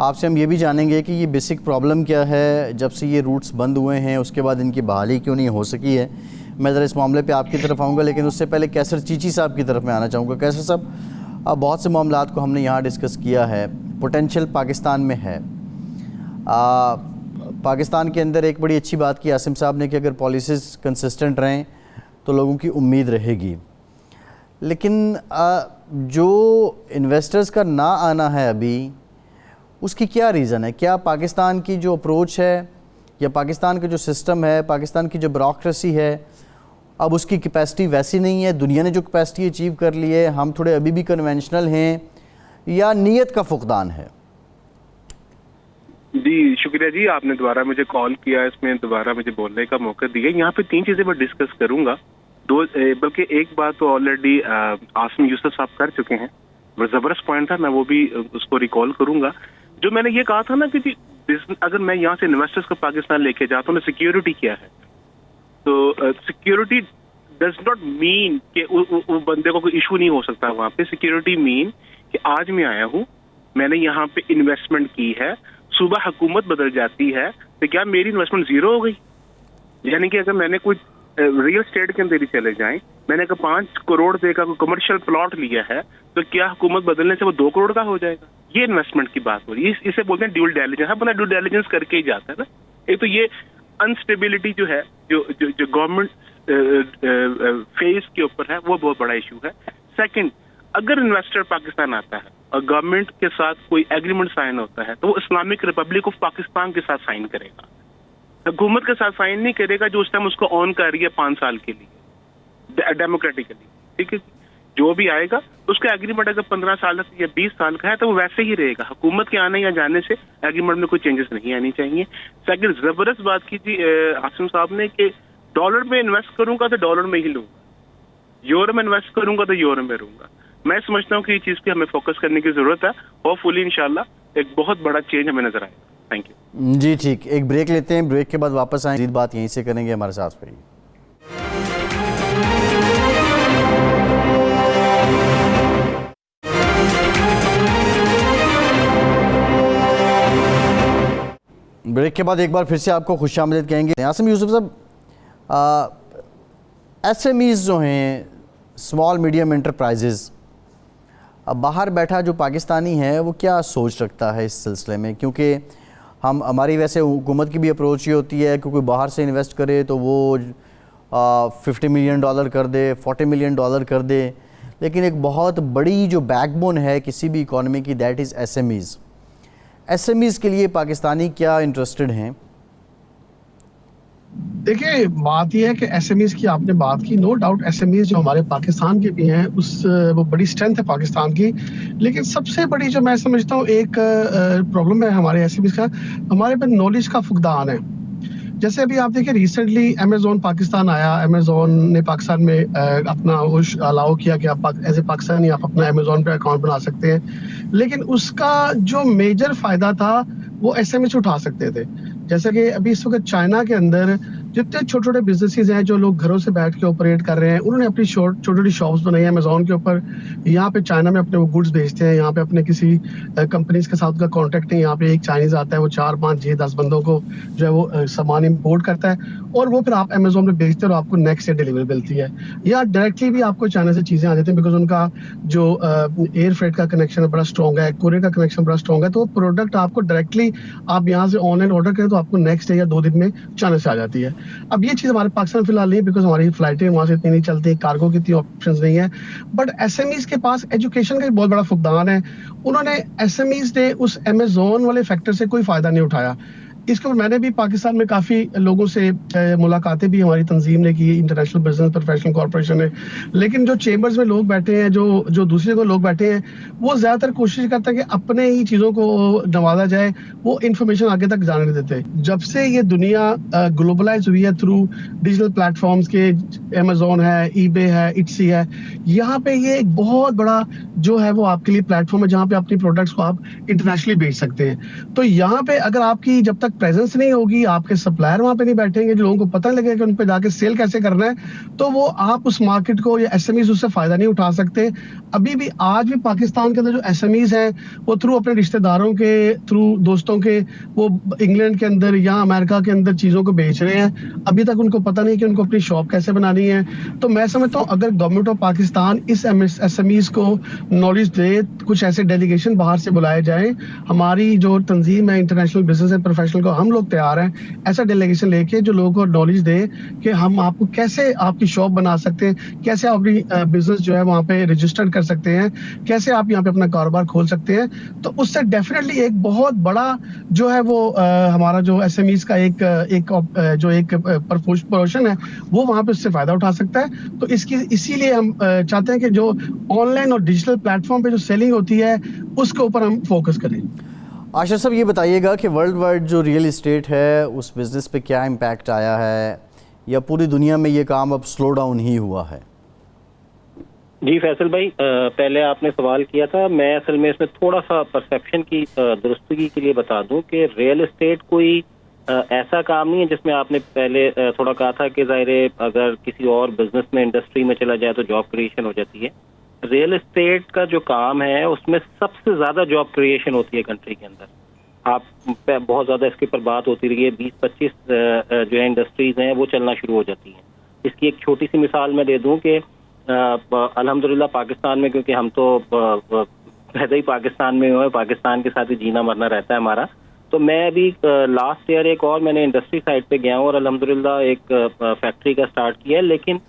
आपसे हम ये भी जानेंगे कि ये बेसिक प्रॉब्लम क्या है, जब से ये रूट्स बंद हुए हैं उसके बाद इनकी बहाली क्यों नहीं हो सकी है। मैं ज़रा इस मामले पे आपकी तरफ आऊँगा, लेकिन उससे पहले कैसर चीची साहब की तरफ मैं आना चाहूँगा। कैसर साहब, अब बहुत से मामलात को हमने यहाँ डिस्कस किया है, पोटेंशियल पाकिस्तान में है। पाकिस्तान के अंदर एक बड़ी अच्छी बात की आसिम साहब ने कि अगर पॉलिसीज़ कंसिस्टेंट रहें तो लोगों की उम्मीद रहेगी, लेकिन जो इन्वेस्टर्स का ना आना है अभी, उसकी क्या रीज़न है? क्या पाकिस्तान की जो अप्रोच है या पाकिस्तान का जो सिस्टम है, पाकिस्तान की जो ब्यूरोक्रेसी है, अब उसकी कैपेसिटी वैसी नहीं है? दुनिया ने जो कैपेसिटी अचीव कर ली है, हम थोड़े अभी भी कन्वेंशनल हैं, या नीयत का फुकदान है? जी शुक्रिया जी, आपने दोबारा मुझे कॉल किया, इसमें दोबारा मुझे बोलने का मौका दिया। यहाँ पे 3 चीज़ें मैं डिस्कस करूँगा, बल्कि एक बात तो ऑलरेडी आसिम यूसुफ साहब कर चुके हैं, वो ज़बरदस्त पॉइंट था, मैं वो भी उसको रिकॉल करूँगा। जो मैंने ये कहा था ना कि जी अगर मैं यहाँ से इन्वेस्टर्स को पाकिस्तान लेके जाता हूँ, सिक्योरिटी क्या है? तो सिक्योरिटी डज नॉट मीन कि वो बंदे को कोई इशू नहीं हो सकता वहाँ पे। सिक्योरिटी मीन कि आज मैं आया हूँ, मैंने यहाँ पे इन्वेस्टमेंट की है, सुबह हुकूमत बदल जाती है तो क्या मेरी इन्वेस्टमेंट जीरो हो गई? यानी कि अगर मैंने कोई रियल एस्टेट के अंदर ही चले जाएं, मैंने अगर 5 करोड़ का कोई कमर्शियल प्लॉट लिया है, तो क्या हुकूमत बदलने से वो 2 करोड़ का हो जाएगा? ये इन्वेस्टमेंट की बात हो रही है। इसे बोलते हैं ड्यूल डिलिजेंस। हाँ, बना ड्यूल डिलिजेंस करके ही जाता है ना। एक तो ये अनस्टेबिलिटी जो है, जो गवर्नमेंट फेज के ऊपर है, वो बहुत बड़ा इशू है। सेकंड, अगर इन्वेस्टर पाकिस्तान आता है और गवर्नमेंट के साथ कोई एग्रीमेंट साइन होता है, तो वो इस्लामिक रिपब्लिक ऑफ पाकिस्तान के साथ साइन करेगा, हुकूमत के साथ साइन नहीं करेगा जो उस टाइम उसको ऑन कर रही है 5 साल के लिए डेमोक्रेटिकली। ठीक है, जो भी आएगा उसका एग्रीमेंट अगर 15 साल या 20 साल का है तो वो वैसे ही रहेगा। हुकूमत के आने या जाने से एग्रीमेंट में कोई चेंजेस नहीं आनी चाहिए। सेकंड, जबरदस्त बात की थी आसिम साहब ने कि डॉलर में इन्वेस्ट करूंगा तो डॉलर में ही लूंगा, यूरो में इन्वेस्ट करूंगा तो यूरो में लूंगा। मैं समझता हूँ कि ये चीज पे हमें फोकस करने की जरूरत है। होपफुली इंशाल्लाह एक बहुत बड़ा चेंज हमें नजर आएगा। थैंक यू जी। ठीक, एक ब्रेक लेते हैं, ब्रेक के बाद वापस आए, बात यहीं से करेंगे, हमारे साथ रहिए। ब्रेक के बाद एक बार फिर से आपको खुशामदीद कहेंगे। आसिम यूसुफ साहब, SMEs जो हैं, स्मॉल मीडियम एंटरप्राइजेज़, अब बाहर बैठा जो पाकिस्तानी है वो क्या सोच रखता है इस सिलसिले में? क्योंकि हमारी वैसे हुकूमत की भी अप्रोच ये होती है कि कोई बाहर से इन्वेस्ट करे तो वो $50 मिलियन कर दे, $40 मिलियन कर दे, लेकिन एक बहुत बड़ी जो बैकबोन है किसी भी इकॉनमी की, दैट इज़ SMEs। SMEs के लिए पाकिस्तानी क्या इंटरेस्टेड हैं? देखिए, बात यह है कि SMEs की आपने बात की, नो डाउट SMEs जो हमारे पाकिस्तान के भी हैं, वो बड़ी स्ट्रेंथ है पाकिस्तान की। लेकिन सबसे बड़ी जो मैं समझता हूँ एक प्रॉब्लम है हमारे SMEs का, हमारे पे नॉलेज का फुकदान है। जैसे अभी आप देखिए, रिसेंटली अमेजोन पाकिस्तान आया, अमेजोन ने पाकिस्तान में अपना अलाउ किया कि आप एज ए पाकिस्तानी आप अपना अमेजोन पे अकाउंट बना सकते हैं। लेकिन उसका जो मेजर फायदा था वो SMEs उठा सकते थे। जैसे कि अभी इस वक्त चाइना के अंदर जितने छोटे छोटे बिजनेसेस हैं जो लोग घरों से बैठ के ऑपरेट कर रहे हैं, उन्होंने अपनी छोटी छोटी शॉप्स बनाई है अमेजोन के ऊपर। यहाँ पे चाइना में अपने वो गुड्स भेजते हैं, यहाँ पे अपने किसी कंपनीज के साथ का कॉन्टेक्ट नहीं। यहाँ पे एक चाइनीज आता है, वो 4, 5, 6, 10 बंदों को जो है वो सामान इम्पोर्ट करता है और वो फिर आप अमेजोन में बेचते हो और आपको नेक्स्ट डे डिलीवरी मिलती है। या डायरेक्टली भी आपको चाइना से चीजें आ जाती हैं, बिकॉज उनका जो एयर फ्रेट का कनेक्शन बड़ा स्ट्रॉन्ग है, कुरियर का कनेक्शन बड़ा स्ट्रॉन्ग है। तो वो प्रोडक्ट आपको डायरेक्टली आप यहाँ से ऑनलाइन ऑर्डर करें तो आपको नेक्स्ट डे या 2 दिन में चाइना से आ जाती है। अब ये चीज हमारे पाकिस्तान फिलहाल नहीं, बिकॉज हमारी फ्लाइटें वहां से इतनी नहीं चलती, कार्गो की इतनी ऑप्शंस नहीं है। बट SMEs के पास एजुकेशन का बहुत बड़ा फुकदान है। उन्होंने SMEs ने उस अमेजोन वाले फैक्टर से कोई फायदा नहीं उठाया। इसके ऊपर मैंने भी पाकिस्तान में काफ़ी लोगों से मुलाकातें भी हमारी तंजीम ने की, इंटरनेशनल बिजनेस प्रोफेशनल कॉरपोरेशन ने। लेकिन जो चेंबर्स में लोग बैठे हैं, जो दूसरे को लोग बैठे हैं, वो ज़्यादातर कोशिश करते हैं कि अपने ही चीज़ों को नवाजा जाए, वो इंफॉर्मेशन आगे तक जाने नहीं देते। जब से ये दुनिया ग्लोबलाइज हुई है थ्रू डिजिटल प्लेटफॉर्म्स के, अमेजोन है, ईबे है, इट्सी है, यहाँ पे ये एक बहुत बड़ा जो है वो आपके लिए प्लेटफॉर्म है जहाँ पे अपनी प्रोडक्ट्स को आप इंटरनेशनली बेच सकते हैं। तो यहाँ पे अगर आपकी जब तक प्रेजेंस नहीं होगी, आपके सप्लायर वहाँ पे नहीं बैठेंगे, लोगों को पता लगेगा कि उन पे जाके सेल कैसे करना है, तो वो आप उस मार्केट को या एसएमईज उससे फायदा नहीं उठा सकते। अभी भी आज भी पाकिस्तान के अंदर जो एसएमईज हैं वो थ्रू अपने रिश्तेदारों के, थ्रू दोस्तों के, वो इंग्लैंड के अंदर या अमेरिका के अंदर चीज़ों को बेच रहे हैं। अभी तक उनको पता नहीं कि उनको अपनी शॉप कैसे बनानी है। तो मैं समझता हूँ अगर गवर्नमेंट ऑफ पाकिस्तान इस एसएमईज को नॉलेज दे, कुछ ऐसे डेलीगेशन बाहर से बुलाए जाए, हमारी जो तंजीम है इंटरनेशनल बिजनेस एंड प्रोफेशनल को, हम लोग तैयार हैं ऐसा डेलीगेशन लेके जो लोगों को नॉलेज दे कि हम आपको कैसे आपकी शॉप बना सकते हैं, कैसे आप अपनी बिजनेस जो है वहाँ पे रजिस्टर्ड कर सकते हैं, कैसे आप यहाँ पे अपना कारोबार खोल सकते हैं। तो उससे डेफिनेटली एक बहुत बड़ा जो है वो हमारा जो एसएमईज का एक पोर्शन है वो वहाँ पे उससे फायदा उठा सकता है। तो इसीलिए हम चाहते हैं कि जो ऑनलाइन और डिजिटल प्लेटफॉर्म पे जो सेलिंग होती है उसके ऊपर हम फोकस करें। आशिर साहब, ये बताइएगा कि वर्ल्ड वाइड जो रियल इस्टेट है उस बिज़नेस पे क्या इम्पैक्ट आया है, या पूरी दुनिया में ये काम अब स्लो डाउन ही हुआ है? जी फैसल भाई, पहले आपने सवाल किया था, मैं असल में इसमें थोड़ा सा परसेप्शन की दुरुस्तगी के लिए बता दूं कि रियल एस्टेट कोई ऐसा काम नहीं है जिसमें आपने पहले थोड़ा कहा था कि ज़ाहिर है अगर किसी और बिजनेस में, इंडस्ट्री में चला जाए तो जॉब क्रिएशन हो जाती है। रियल एस्टेट का जो काम है उसमें सबसे ज़्यादा जॉब क्रिएशन होती है कंट्री के अंदर। आप बहुत ज़्यादा इसके ऊपर बात होती रही है, 20-25 जो है इंडस्ट्रीज़ हैं वो चलना शुरू हो जाती हैं। इसकी एक छोटी सी मिसाल मैं दे दूं कि अल्हम्दुलिल्लाह पाकिस्तान में, क्योंकि हम तो पैदा ही पाकिस्तान में हुए, पाकिस्तान के साथ ही जीना मरना रहता है हमारा, तो मैं अभी लास्ट ईयर एक और मैंने इंडस्ट्री साइड पे गया हूँ और अल्हम्दुलिल्लाह एक फैक्ट्री का स्टार्ट किया है। लेकिन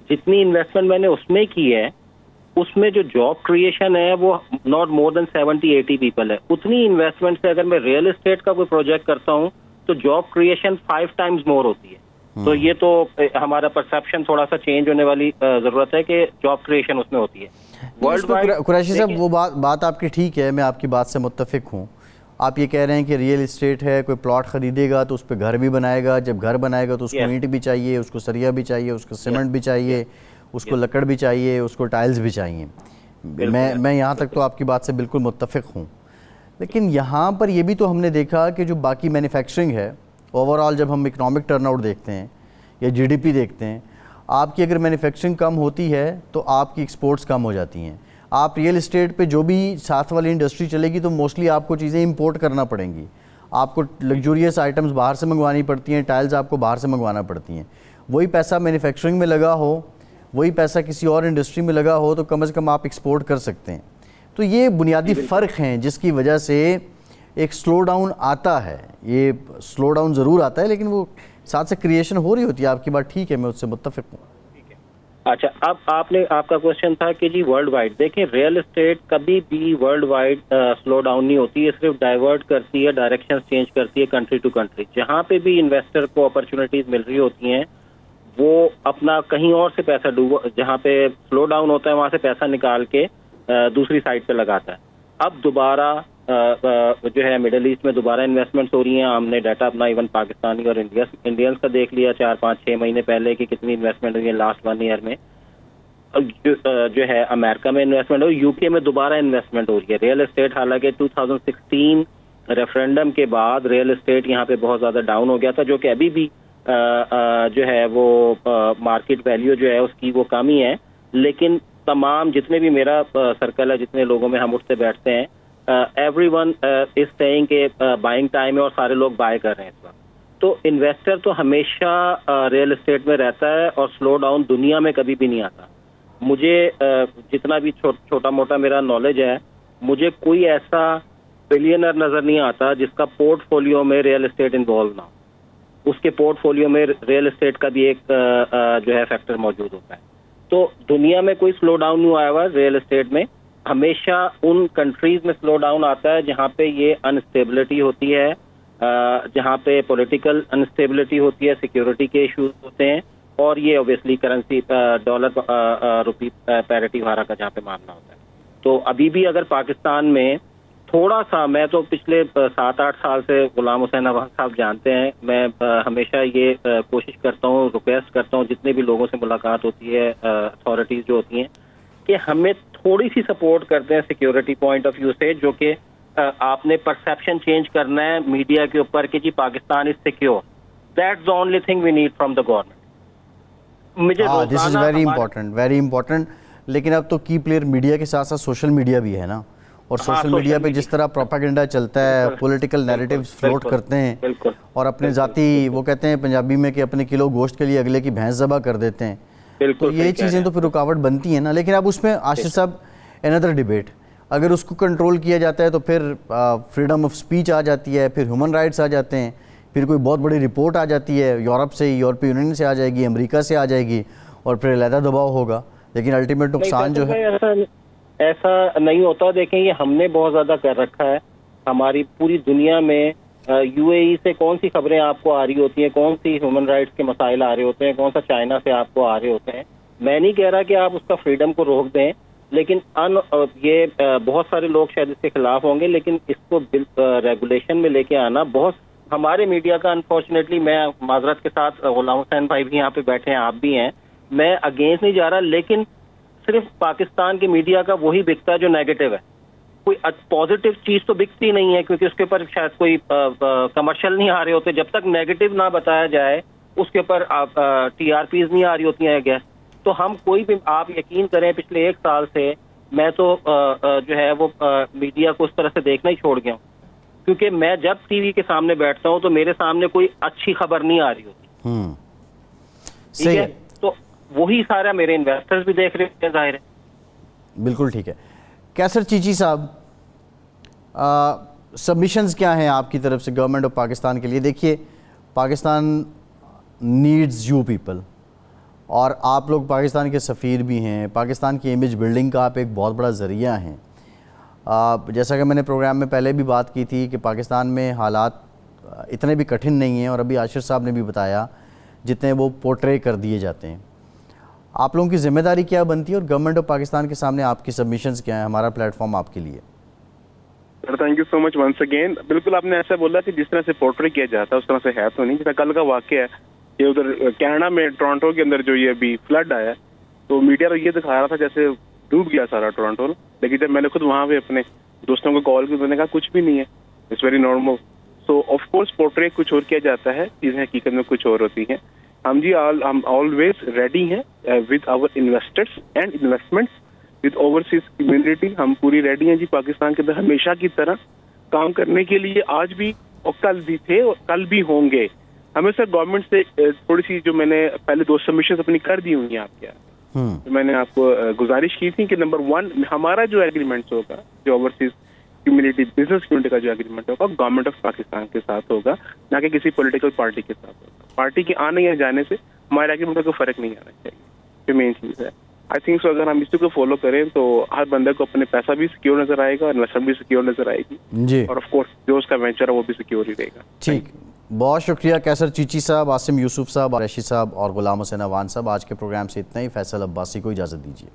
जितनी इन्वेस्टमेंट मैंने उसमें की है उसमें जो जॉब क्रिएशन है वो नॉट मोर देन 70-80 पीपल है। उतनी इन्वेस्टमेंट से अगर मैं रियल एस्टेट का कोई प्रोजेक्ट करता हूँ तो जॉब क्रिएशन 5 टाइम्स मोर होती है। तो ये तो हमारा परसेप्शन थोड़ा सा चेंज होने वाली जरूरत है कि जॉब क्रिएशन उसमें होती है वर्ल्ड वाइड। कुरैशी साहब, वो बात आपकी ठीक है, मैं आपकी बात से मुत्तफिक हूँ। आप ये कह रहे हैं कि रियल इस्टेट है, कोई प्लॉट खरीदेगा तो उस पर घर भी बनाएगा, जब घर बनाएगा तो उसको ईंट भी चाहिए, उसको सरिया भी चाहिए, उसको सीमेंट भी चाहिए, उसको लकड़ भी चाहिए, उसको टाइल्स भी चाहिए। मैं यहाँ तक तो आपकी बात से बिल्कुल मुत्तफिक हूँ। लेकिन यहाँ पर ये भी तो हमने देखा कि जो बाकी मैन्युफैक्चरिंग है, ओवरऑल जब हम इकनॉमिक टर्नआउट देखते हैं या जीडीपी देखते हैं, आपकी अगर मैन्युफैक्चरिंग कम होती है तो आपकी एक्सपोर्ट्स कम हो जाती हैं। आप रियल इस्टेट पे जो भी साथ वाली इंडस्ट्री चलेगी तो मोस्टली आपको चीज़ें इंपोर्ट करना पड़ेंगी, आपको लग्जूरियस आइटम्स बाहर से मंगवानी पड़ती हैं, टाइल्स आपको बाहर से मंगवाना पड़ती हैं। वही पैसा मैन्युफैक्चरिंग में लगा हो, वही पैसा किसी और इंडस्ट्री में लगा हो तो कम से कम आप एक्सपोर्ट कर सकते हैं। तो ये बुनियादी फ़र्क हैं जिसकी वजह से एक स्लो डाउन आता है। ये स्लो डाउन ज़रूर आता है लेकिन वो साथ से क्रिएशन हो रही होती है। आपकी बात ठीक है, मैं उससे मुत्तफिक हूँ। अच्छा, अब आपका क्वेश्चन था कि जी वर्ल्ड वाइड, देखें रियल एस्टेट कभी भी वर्ल्ड वाइड स्लो डाउन नहीं होती है, सिर्फ डाइवर्ट करती है, डायरेक्शन चेंज करती है कंट्री टू कंट्री। जहाँ पे भी इन्वेस्टर को अपॉर्चुनिटीज मिल रही होती हैं वो अपना कहीं और से पैसा जहाँ पे स्लो डाउन होता है वहाँ से पैसा निकाल के दूसरी साइड पे लगाता है। अब दोबारा जो है मिडिल ईस्ट में दोबारा इन्वेस्टमेंट्स हो रही हैं। हमने डाटा अपना इवन पाकिस्तानी और इंडियंस का देख लिया 4-5-6 महीने पहले कि कितनी इन्वेस्टमेंट हुई है लास्ट 1 ईयर में। जो है अमेरिका में इन्वेस्टमेंट हो, यूके में दोबारा इन्वेस्टमेंट हो रही है। रियल एस्टेट हालांकि 2016 रेफरेंडम के बाद रियल एस्टेट यहाँ पे बहुत ज़्यादा डाउन हो गया था, जो कि अभी भी जो है वो मार्केट वैल्यू जो है उसकी वो कम ही है। लेकिन तमाम जितने भी मेरा सर्कल है, जितने लोगों में हम उठते बैठते हैं, एवरीवन इज सेइंग के बाइंग टाइम है और सारे लोग बाय कर रहे हैं इस वक्त। तो इन्वेस्टर तो हमेशा रियल एस्टेट में रहता है और स्लो डाउन दुनिया में कभी भी नहीं आता। मुझे जितना भी छोटा मोटा मेरा नॉलेज है, मुझे कोई ऐसा बिलियनर नजर नहीं आता जिसका पोर्टफोलियो में रियल एस्टेट इन्वॉल्व ना हो। उसके पोर्टफोलियो में रियल एस्टेट का भी एक जो है फैक्टर मौजूद होता है। तो दुनिया में कोई स्लो डाउन नहीं आया हुआ रियल एस्टेट में। हमेशा उन कंट्रीज में स्लो डाउन आता है जहाँ पे ये अनस्टेबिलिटी होती है, जहाँ पे पॉलिटिकल अनस्टेबिलिटी होती है, सिक्योरिटी के इश्यूज होते हैं, और ये obviously currency dollar rupee parity वगैरह का जहाँ पे मामला होता है। तो अभी भी अगर पाकिस्तान में थोड़ा सा, मैं तो पिछले 7-8 साल से गुलाम हुसैन अवान साहब जानते हैं, मैं हमेशा ये कोशिश करता हूँ, रिक्वेस्ट करता हूँ जितने भी लोगों से मुलाकात होती है, अथॉरिटीज जो होती हैं, कि हमें थोड़ी सी सपोर्ट करते हैं सिक्योरिटी पॉइंट ऑफ व्यू से, जो कि आपने परसेप्शन चेंज करना है मीडिया के ऊपर कि जी Pakistan is secure. That's the only thing we need from the government. This is very important. लेकिन अब तो की प्लेयर मीडिया के साथ साथ सोशल मीडिया भी है ना, और सोशल मीडिया पे जिस तरह प्रोपेगेंडा चलता है, पॉलिटिकल नैरेटिव्स फ्लोट करते हैं, और अपने जाती, वो कहते हैं पंजाबी में कि अपने किलो गोश्त के लिए अगले की भैंस ज़बह कर देते हैं। तो ये चीज़ें तो फिर रुकावट बनती हैं ना। लेकिन अब उसमें आशिफ साहब अनदर डिबेट, अगर उसको कंट्रोल किया जाता है तो फिर फ्रीडम ऑफ स्पीच आ जाती है, फिर ह्यूमन राइट्स आ जाते हैं, फिर कोई बहुत बड़ी रिपोर्ट आ जाती है यूरोप से, यूरोपीय यूनियन से आ जाएगी, अमेरिका से आ जाएगी, और फिर अलहदा दबाव होगा। लेकिन अल्टीमेट नुकसान जो है ऐसा नहीं होता। देखें, ये हमने बहुत ज़्यादा कर रखा है। हमारी पूरी दुनिया में यूएई से कौन सी खबरें आपको आ रही होती हैं, कौन सी ह्यूमन राइट्स के मसाइल आ रहे होते हैं, कौन सा चाइना से आपको आ रहे होते हैं। मैं नहीं कह रहा कि आप उसका फ्रीडम को रोक दें, लेकिन ये बहुत सारे लोग शायद इसके खिलाफ होंगे, लेकिन इसको रेगुलेशन में लेके आना बहुत, हमारे मीडिया का अनफॉर्चुनेटली, मैं माजरत के साथ, गुलाम हुसैन भाई भी यहाँ पे बैठे हैं, आप भी हैं, मैं अगेंस्ट नहीं जा रहा, लेकिन सिर्फ पाकिस्तान के मीडिया का वही बिकता है जो नेगेटिव है। कोई पॉजिटिव चीज तो बिकती नहीं है, क्योंकि उसके ऊपर शायद कोई कमर्शियल नहीं आ रहे होते। जब तक नेगेटिव ना बताया जाए, उसके ऊपर TRPs नहीं आ रही होती हैं गैस, तो हम कोई भी, आप यकीन करें पिछले 1 साल से मैं तो जो है वो मीडिया को उस तरह से देखना ही छोड़ गया हूँ, क्योंकि मैं जब टीवी के सामने बैठता हूँ तो मेरे सामने कोई अच्छी खबर नहीं आ रही होती। ठीक है, तो वही सारा मेरे इन्वेस्टर्स भी देख रहे हैं, जाहिर है। बिल्कुल ठीक है। कैसर चीची साहब, सबमिशंस क्या हैं आपकी तरफ से गवर्नमेंट ऑफ पाकिस्तान के लिए? देखिए, पाकिस्तान नीड्स यू पीपल, और आप लोग पाकिस्तान के सफ़ीर भी हैं, पाकिस्तान की इमेज बिल्डिंग का आप एक बहुत बड़ा ज़रिया हैं। जैसा कि मैंने प्रोग्राम में पहले भी बात की थी कि पाकिस्तान में हालात इतने भी कठिन नहीं हैं, और अभी आशिर साहब ने भी बताया जितने वो पोर्ट्रे कर दिए जाते हैं। आप लोगों की जिम्मेदारी क्या बनती है, और गवर्नमेंट ऑफ पाकिस्तान के सामने आपकी सबमिशंस क्या है? हमारा प्लेटफॉर्म आपके लिए। Sir thank you so much once again. बिल्कुल आपने ऐसा बोला कि जिस तरह से पोर्ट्रे किया जाता है उस तरह से है तो नहीं। जैसा कल का वाक़या है, ये उधर कनाडा में टोरंटो के अंदर जो ये अभी फ्लड आया, तो मीडिया तो ये दिखा रहा था जैसे डूब गया सारा टोरंटो, लेकिन जब मैंने खुद वहाँ पे अपने दोस्तों को कॉल की, मैंने कहा कुछ भी नहीं है, it's very normal. So of course portray कुछ और किया जाता है, चीज़ें हकीकत में कुछ और होती हैं। हम ऑलवेज रेडी हैं with our investors and investments with overseas community. हम पूरी रेडी हैं जी पाकिस्तान के अंदर हमेशा की तरह काम करने के लिए, आज भी और कल भी थे और कल भी होंगे। हमें सर गवर्नमेंट से थोड़ी सी, जो मैंने पहले 2 सबमिशन अपनी कर दी हुई हैं आपके यहाँ, तो मैंने आपको गुजारिश की थी कि नंबर 1 हमारा जो एग्रीमेंट होगा, जो ओवरसीज कम्युनिटी, बिजनेस कम्युनिटी का जो एग्रीमेंट होगा, गवर्नमेंट ऑफ पाकिस्तान के साथ होगा, ना कि किसी पॉलिटिकल पार्टी के साथ होगा। पार्टी के आने या जाने से हमारे एग्रीमेंट को फर्क नहीं आना चाहिए, जो मेन चीज़ है। आई थिंक सो अगर हम इसी को फॉलो करें तो हर बंदे को अपने पैसा भी सिक्योर नजर आएगा, इन्वेस्टमेंट भी सिक्योर नजर आएगी जी, और ऑफ कोर्स जो उसका वेंचर है वो भी सिक्योर ही रहेगा। ठीक, बहुत शुक्रिया कैसर चीची साहब, आसिम यूसुफ साहब, रशीद साहब और गुलाम हुसैन अवान साहब। आज के प्रोग्राम से इतना ही। फैसल अब्बासी को इजाज़त दीजिए।